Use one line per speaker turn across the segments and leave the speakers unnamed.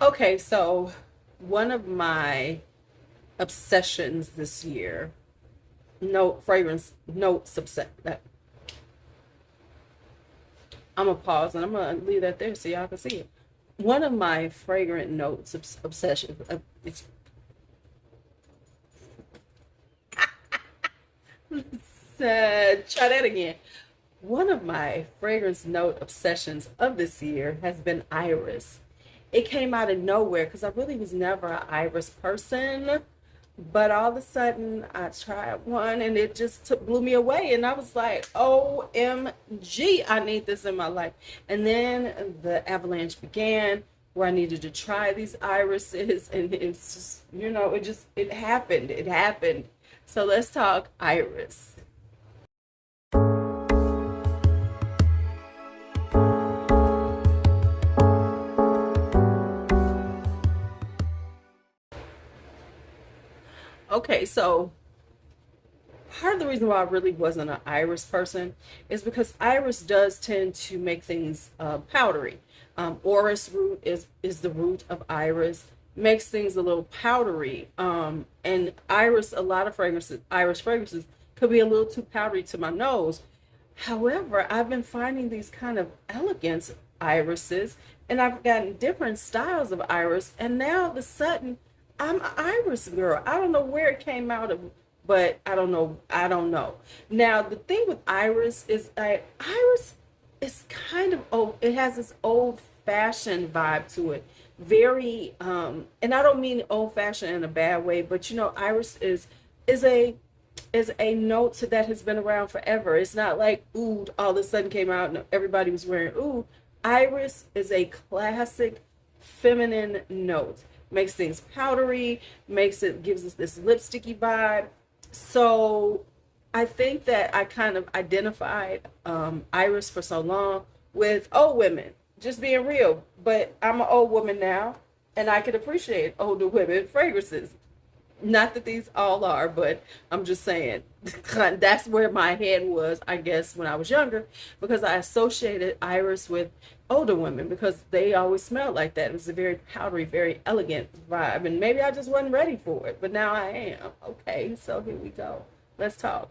Okay, so one of my obsessions this year, note fragrance notes obsession. I'm gonna pause and I'm gonna leave that there so y'all can see it. One of my fragrant notes obsessions. Try that again. One of my fragrance note obsessions of this year has been Iris. It came out of nowhere because I really was never an Iris person, but all of a sudden I tried one and it just blew me away. And I was like, OMG, I need this in my life. And then the avalanche began where I needed to try these irises. And it's just, it happened. It happened. So let's talk Iris. Okay, so part of the reason why I really wasn't an Iris person is because Iris does tend to make things powdery. Orris root is the root of Iris, makes things a little powdery. And Iris, a lot of fragrances, Iris fragrances could be a little too powdery to my nose. However, I've been finding these kind of elegant irises, and I've gotten different styles of iris, and now all of a sudden I'm an iris girl. I don't know where it came out of, but I don't know. I don't know. Now the thing with iris is iris is kind of old. It has this old fashioned vibe to it. Very and I don't mean old fashioned in a bad way, but iris is a note that has been around forever. It's not like oud all of a sudden came out and everybody was wearing oud. Iris is a classic feminine note. Makes things powdery, gives us this lipsticky vibe. So I think that I kind of identified Iris for so long with old women, just being real. But I'm an old woman now, and I can appreciate older women fragrances. Not that these all are, but I'm just saying that's where my head was, I guess, when I was younger, because I associated Iris with older women because they always smelled like that. It was a very powdery, very elegant vibe, and maybe I just wasn't ready for it, but now I am. Okay, so here we go. Let's talk.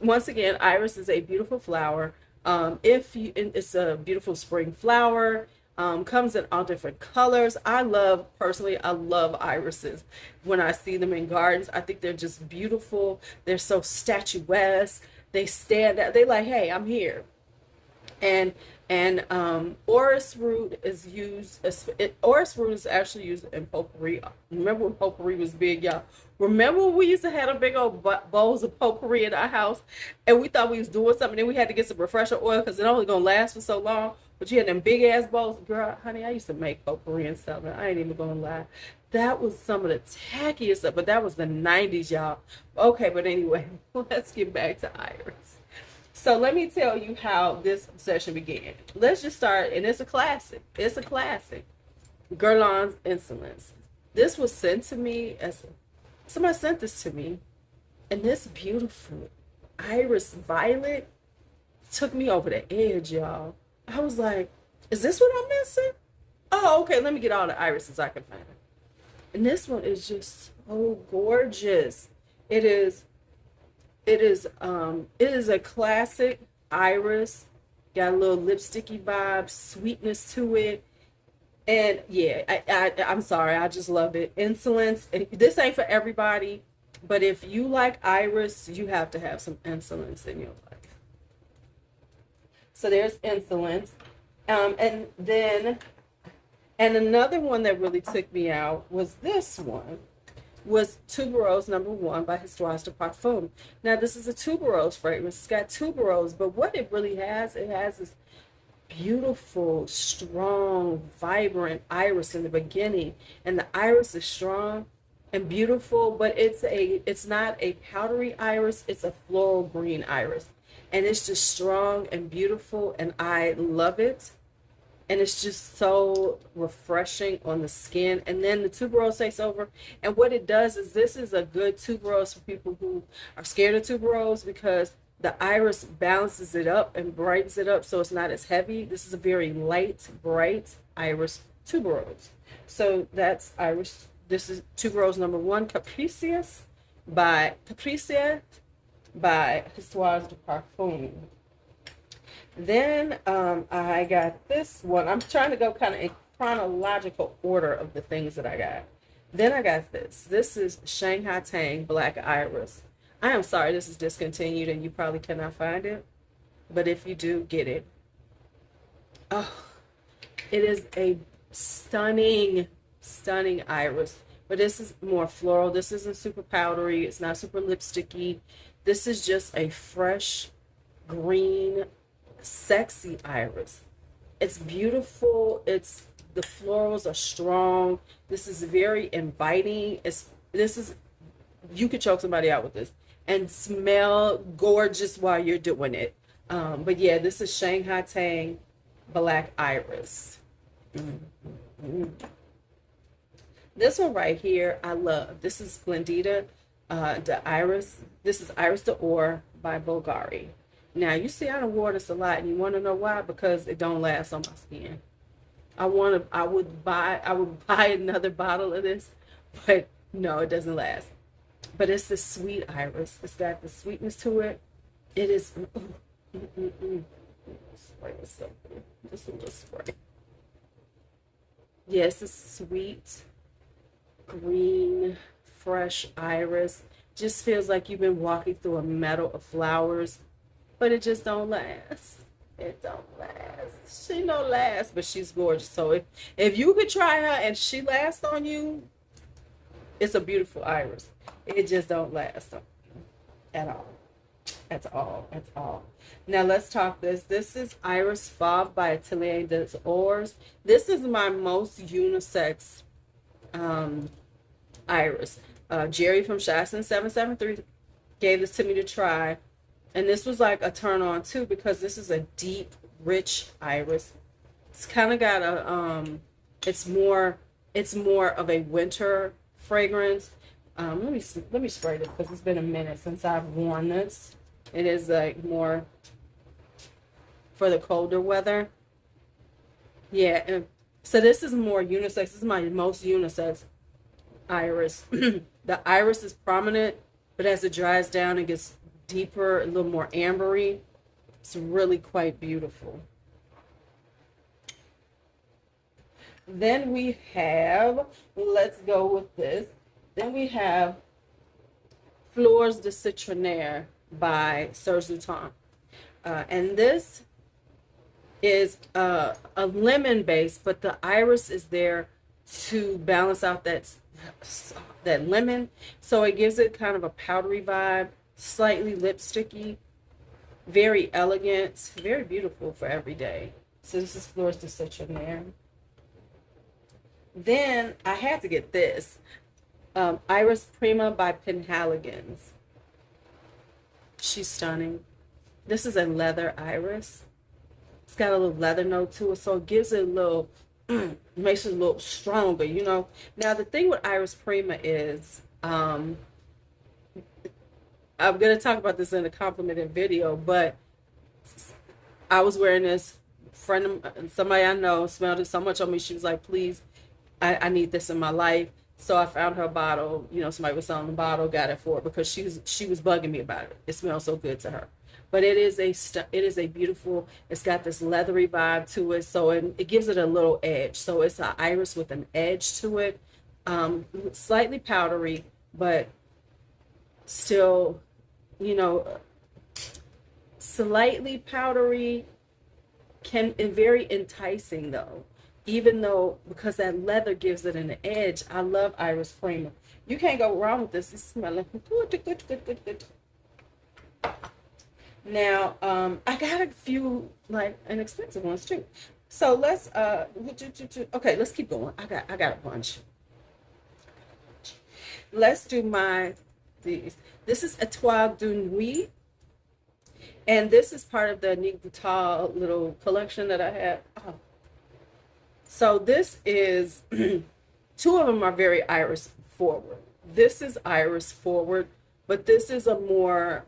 Once again, Iris is a beautiful flower. If you, it's a beautiful spring flower. Comes in all different colors. Personally, I love irises. When I see them in gardens, I think they're just beautiful. They're so statuesque. They stand out. They like, hey, I'm here. And orris root is used. Orris root is actually used in potpourri. Remember when potpourri was big, y'all? Remember when we used to have a big old bowls of potpourri in our house, and we thought we was doing something, and we had to get some refresher oil because it only gonna last for so long. But you had them big ass bowls, girl, honey. I used to make potpourri and stuff, and I ain't even gonna lie. That was some of the tackiest stuff, but that was the 90s, y'all. Okay, but anyway, let's get back to Iris. So let me tell you how this obsession began. Let's just start, and it's a classic. It's a classic. Guerlain's Insolence. This was sent to me as somebody sent this to me, and this beautiful iris violet took me over the edge, y'all. I was like, is this what I'm missing? Oh, okay, let me get all the irises I can find. And this one is just so gorgeous. It is it is a classic iris. Got a little lipsticky vibe, sweetness to it. And yeah, I'm sorry, I just love it. Insolence. This ain't for everybody, but if you like iris, you have to have some insolence in your life. So there's insolence. And then, and another one that really took me out was this one, was Tuberose number one by Histoire de Parfum. Now this is a tuberose fragrance. It's got tuberose, but what it really has, it has this beautiful, strong, vibrant iris in the beginning. And the iris is strong and beautiful, but it's not a powdery iris, it's a floral green iris. And it's just strong and beautiful, and I love it. And it's just so refreshing on the skin. And then the tuberose takes over. And what it does is, this is a good tuberose for people who are scared of tuberose, because the iris balances it up and brightens it up so it's not as heavy. This is a very light, bright iris tuberose. So that's Iris. This is tuberose number one, Capricious by Histoire de Parfum. Then I got this one. I'm trying to go kind of in chronological order of the things that I got. Then I got this. This is Shanghai Tang Black Iris. I am sorry this is discontinued and you probably cannot find it. But if you do, get it. Oh, it is a stunning, stunning iris. But this is more floral. This isn't super powdery. It's not super lipsticky. This is just a fresh, green, sexy iris. It's beautiful. The florals are strong. This is very inviting. You could choke somebody out with this and smell gorgeous while you're doing it. But yeah, this is Shanghai Tang Black Iris. This one right here, I love. This is Splendida de Iris. This is Iris d'Or by Bulgari. Now, you see, I done wore this a lot, and you want to know why? Because it don't last on my skin. I would buy another bottle of this, but no, it doesn't last. But it's the sweet iris. It's got the sweetness to it. It is. Spray this something. Just a little spray. Yes, it's sweet, green, fresh iris. Just feels like you've been walking through a meadow of flowers, but it just don't last. It don't last. She don't last, but she's gorgeous. So if you could try her and she lasts on you, it's a beautiful iris. It just don't last on you at all. That's all. Now let's talk this. This is Iris Fauve by Italiano Iris. This is my most unisex iris. Jerry from Shaston 773 gave this to me to try. And this was like a turn on too, because this is a deep, rich iris. It's kind of got a it's more of a winter fragrance. Let me spray this because it's been a minute since I've worn this. It is like more for the colder weather. Yeah, and so this is more unisex. This is my most unisex iris. The iris is prominent, but as it dries down, it gets deeper, a little more ambery. It's really quite beautiful. Then we have, let's go with this. Then we have Fleurs de Citronnière by Cersei Tom. And this is a lemon base, but the iris is there to balance out that lemon. So it gives it kind of a powdery vibe, slightly lipsticky, very elegant, very beautiful for every day. So this is Fleurs de Citronnière. Then I had to get this. Iris Prima by Penhaligon's. She's stunning. This is a leather iris. It's got a little leather note to it, so it gives it a little, makes it a little stronger, you know. Now the thing with Iris Prima is, I'm gonna talk about this in a complimented video, but I was wearing this. Somebody I know smelled it so much on me. She was like, "Please, I need this in my life." So I found her bottle. You know, somebody was selling the bottle, got it for her because she was bugging me about it. It smells so good to her. But it is a beautiful. It's got this leathery vibe to it, so it gives it a little edge. So it's an iris with an edge to it, slightly powdery, but still, you know, slightly powdery. Very enticing though. Even though, because that leather gives it an edge. I love Iris Prima. You can't go wrong with this. It's smelling good. Now, I got a few like inexpensive ones too. So let's okay, let's keep going. I got a bunch. Let's do these. This is Etoile de Nuit. And this is part of the Nick Vital little collection that I have. Oh. So this is, two of them are very iris forward. This is iris forward, but this is a more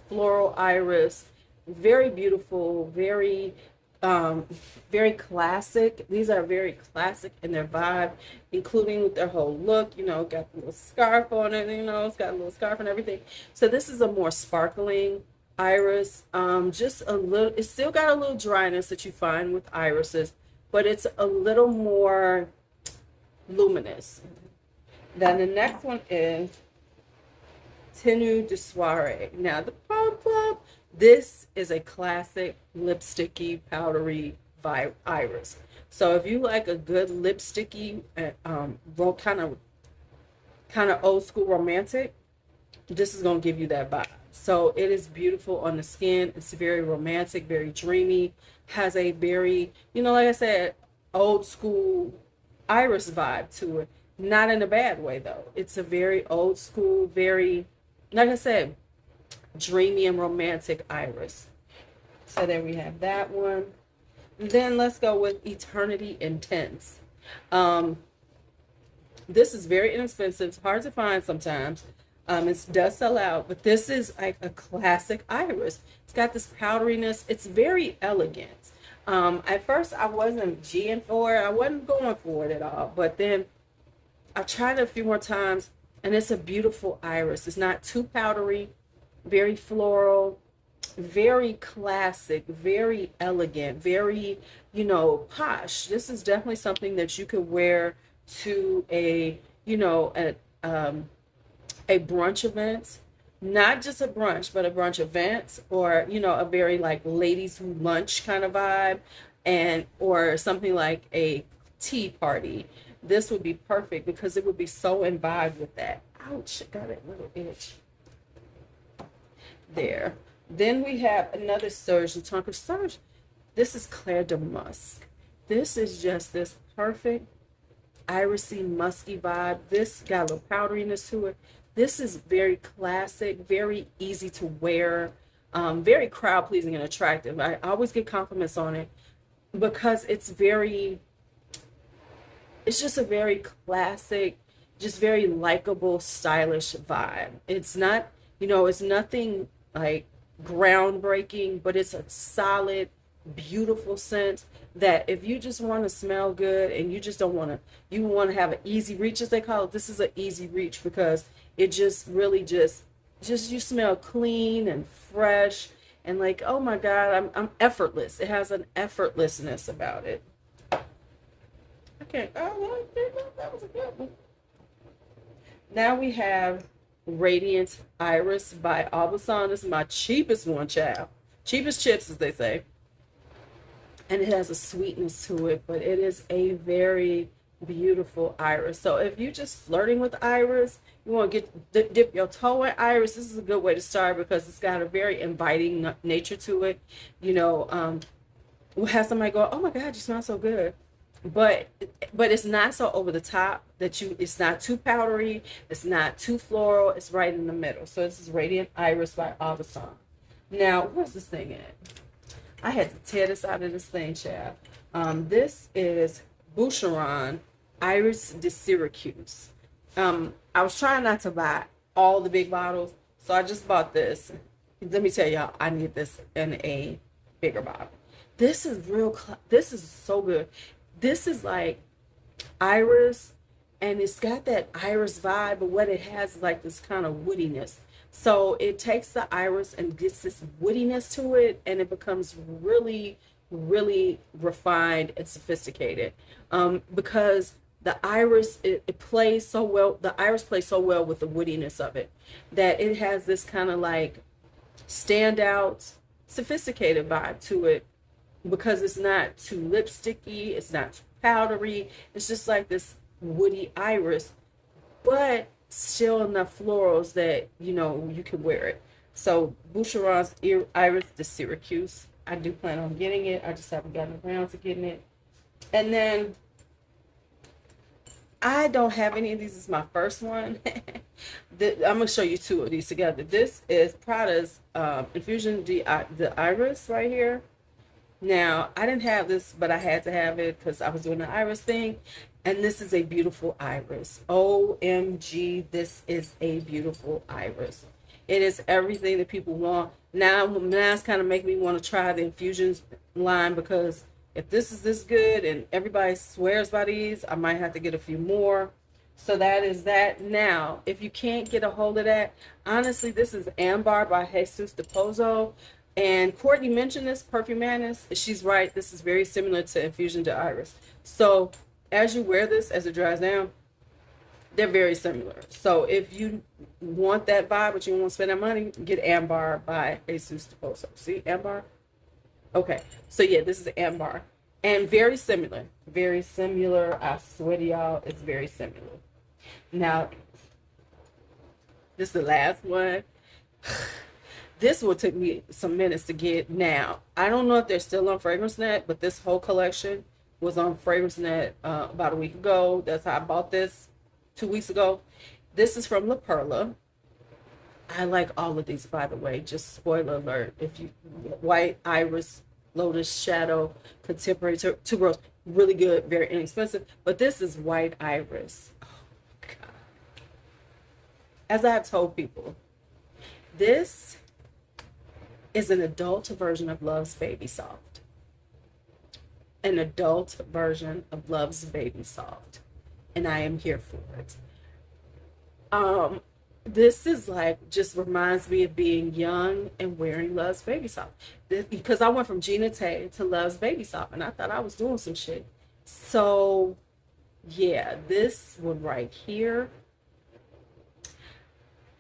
floral iris, very beautiful, very um, very classic. These are very classic in their vibe, including with their whole look. You know, got the little scarf on it. You know, it's got a little scarf and everything. So this is a more sparkling iris. Just a little. It's still got a little dryness that you find with irises, but it's a little more luminous. Then the next one is Tenu de Soire. Now the Pop Club, this is a classic lipsticky, powdery vibe iris. So if you like a good lipsticky, kind of old school romantic, this is gonna give you that vibe. So it is beautiful on the skin. It's very romantic, very dreamy. Has a very, like I said, old school iris vibe to it. Not in a bad way though. It's a very old school, very, like I said, dreamy and romantic iris. So there we have that one. And then let's go with Eternity Intense. Um, this is very inexpensive. It's hard to find sometimes. It does sell out, but this is like a classic iris. It's got this powderiness. It's very elegant. At first, I wasn't G'ing for it. I wasn't going for it at all. But then I tried it a few more times, and it's a beautiful iris. It's not too powdery, very floral, very classic, very elegant, very, posh. This is definitely something that you could wear to a brunch event, not just a brunch, but a brunch event, or a very like ladies who lunch kind of vibe, and or something like a tea party. This would be perfect because it would be so in vibe with that. Ouch, got a little itch there. Then we have another Serge Tonka Serge. This is Claire de Musk. This is just this perfect irisy, musky vibe. This got a little powderiness to it. This is very classic, very easy to wear, very crowd pleasing and attractive. I always get compliments on it because it's just a very classic, just very likable, stylish vibe. It's not, it's nothing like groundbreaking, but it's a solid, beautiful scent that if you just want to smell good and you just don't want to, you want to have an easy reach, as they call it, this is an easy reach because it just really just you smell clean and fresh and like, oh my God, I'm effortless. It has an effortlessness about it. Okay, oh, that was a good one. Now we have Radiant Iris by Aubusson. This is my cheapest one, child. Cheapest chips, as they say. And it has a sweetness to it, but it is a very beautiful iris. So if you're just flirting with iris, you want to dip your toe in iris, this is a good way to start because it's got a very inviting nature to it. We'll have somebody go, oh my God, you smell so good. But it's not so over the top that it's not too powdery, it's not too floral, it's right in the middle. So this is Radiant Iris by Aubusson. Now, where's this thing at? I had to tear this out of this thing, child. This is Boucheron Iris de Syracuse. I was trying not to buy all the big bottles, so I just bought this. Let me tell y'all, I need this in a bigger bottle. This is this is so good. This is like iris, and it's got that iris vibe, but what it has is like this kind of woodiness. So it takes the iris and gets this woodiness to it, and it becomes really, really refined and sophisticated. Because the iris, it plays so well, the iris plays so well with the woodiness of it, that it has this kind of like standout, sophisticated vibe to it, because it's not too lipsticky, it's not too powdery, it's just like this woody iris, but still enough florals that you can wear it. So Boucheron's Iris de Syracuse, I do plan on getting it. I just haven't gotten around to getting it. And then I don't have any of these. This is my first one. I'm gonna show you two of these together. This is Prada's Infusion de Iris right here. Now, I didn't have this, but I had to have it because I was doing the iris thing. And this is a beautiful iris. OMG, this is a beautiful iris. It is everything that people want. Now it's kind of making me want to try the infusions line, because if this is this good and everybody swears by these, I might have to get a few more. So that is that. Now, if you can't get a hold of that, honestly, this is Ambar by Jesus de Pozo. And Courtney mentioned this, Perfume Madness. She's right. This is very similar to Infusion de Iris. So as you wear this, as it dries down, they're very similar. So if you want that vibe, but you don't want to spend that money, get Ambar by Jesus de Pozo. See, Ambar? Okay. So yeah, this is Ambar. And very similar. Very similar. I swear to y'all, it's very similar. Now, this is the last one. This will take me some minutes to get now. I don't know if they're still on FragranceNet, but this whole collection was on FragranceNet about a week ago. That's how I bought this 2 weeks ago. This is from La Perla. I like all of these, by the way. Just spoiler alert. If you White Iris, Lotus Shadow, Contemporary Tuberose, really good, very inexpensive. But this is White Iris. Oh God. As I have told people, this is an adult version of Love's Baby Soft. An adult version of Love's Baby Soft. And I am here for it. This is like, just reminds me of being young and wearing Love's Baby Soft. Because I went from Gina Tay to Love's Baby Soft, and I thought I was doing some shit. So yeah, this one right here,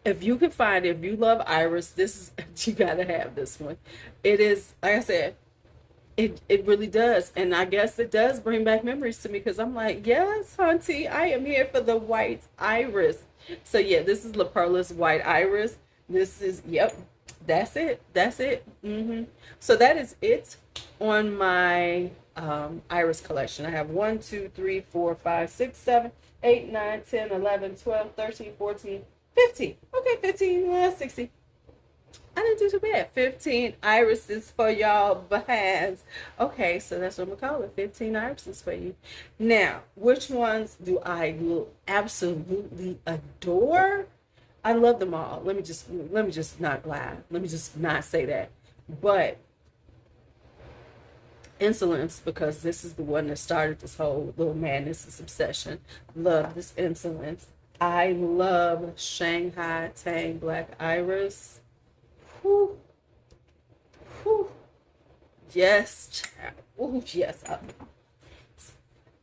if you can find it, if you love Iris, this is, you gotta have this one. It is, like I said, it really does. And I guess it does bring back memories to me, because I'm like, yes, hunty, I am here for the White Iris. So yeah, this is La Perla's White Iris. This is, yep, that's it. That's it. So that is it on my Iris collection. I have 1, 2, 3, 4, 5, 6, 7, 8, 9, 10, 11, 12, 13, 14, 15. Okay, 15, 16. I didn't do too bad. 15 irises for y'all behinds. Okay, so that's what I'm gonna call it. 15 irises for you. Now, which ones do I absolutely adore? I love them all. Let me just not lie. Let me just not say that. But Insolence, because this is the one that started this whole little madness, this obsession. Love this Insolence. I love Shanghai Tang Black Iris. Whew. Whew. Yes. Oh, yes.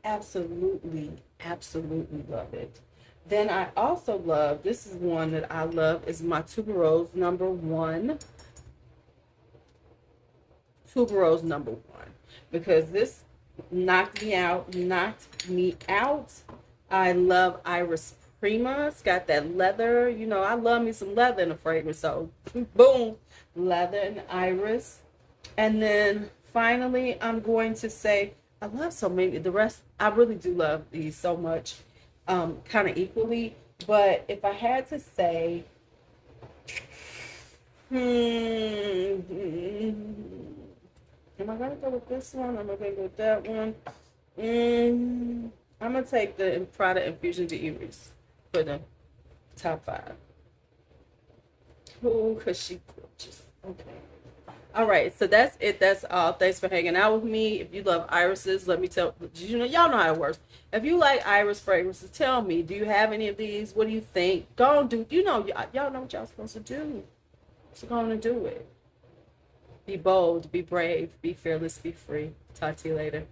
Absolutely, absolutely love it. Then I also love, this is one that I love, is my Tuberose #1. Tuberose #1. Because this knocked me out. I love Iris Prima. It's got that leather. You know, I love me some leather in a fragrance. So, boom, leather and Iris. And then finally, I'm going to say, I love so many. The rest, I really do love these so much, kind of equally. But if I had to say, am I gonna go with this one? Am I gonna go with that one? I'm gonna take the Prada Infusion de Iris for the top 5. Oh, cause she gorgeous. Okay. All right, so that's it. That's all. Thanks for hanging out with me. If you love irises, let me tell you know, y'all know how it works. If you like Iris fragrances, tell me. Do you have any of these? What do you think? Go and do. You know, y'all know what y'all supposed to do. So go on and do it. Be bold, be brave, be fearless, be free. Talk to you later.